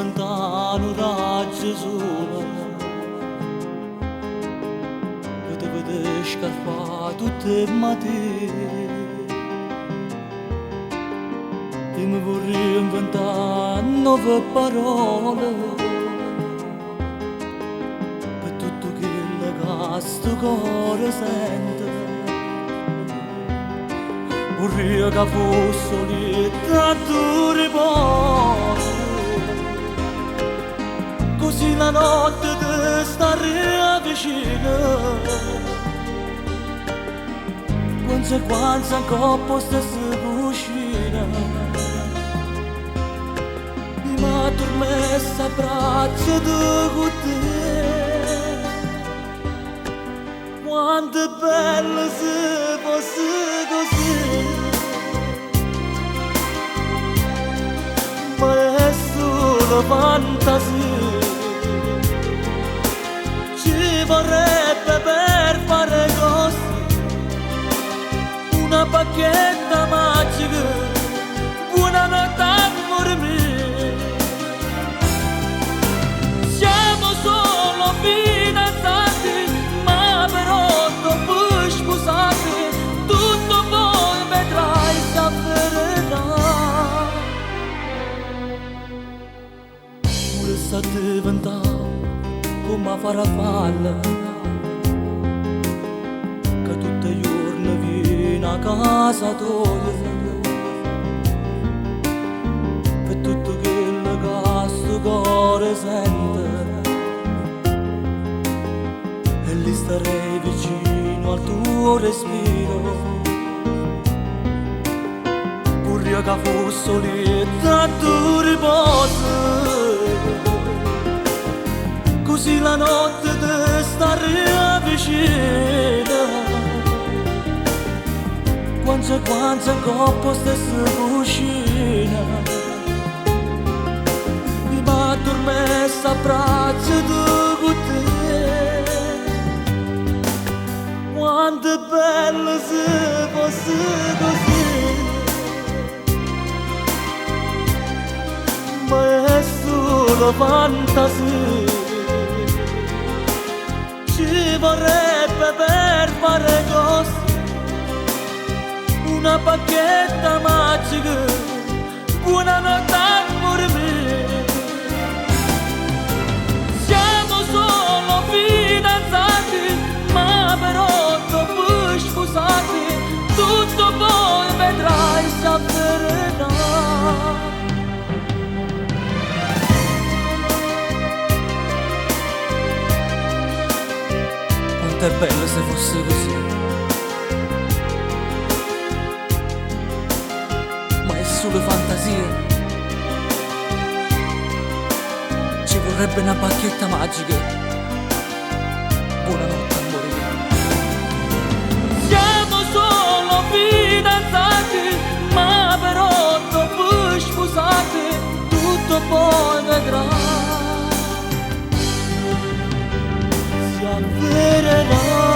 lontano raggio sole che ti vede scarpa tutte le mattine e mi vorrei inventare nuove parole per tutto quello che sto cuore sente. Vorrei che fosse soltanto riposo, così la notte ti stare vicino. Conseguenza ancora posta si cucina, mi addormessa a braccia con te. Quanto è bello se fosse così, ma è solo fantasia. Ci vorrebbe per fare così una bacchetta magica. Buonanotte amore mio, siamo solo fidanzati, ma però dopo sposati tutto poi vedrai si avvererà. Pure sta diventando come a farfalla che tutti i giorni viene a casa tua per tutto quello che sto cuore sente, e lì starei vicino al tuo respiro. Vorrei che fosse soltanto riposo, così la notte ti stare vicino. Conseguenza coppa stessa cucina, mi addormessa a braccia con te. Quanto è bello se fosse così, ma è solo fantasia. Ci vorrebbe per fare così una bacchetta magica. Buonanotte amore mio, siamo solo fidanzati, ma però dopo sposati tutto poi vedrai si avvererà. Quanto è bello se fosse così, ma è solo fantasia. Ci vorrebbe una bacchetta magica. Buonanotte amore mio, siamo solo fidanzati, ma però dopo sposati tutto poi vedrai si avvererà.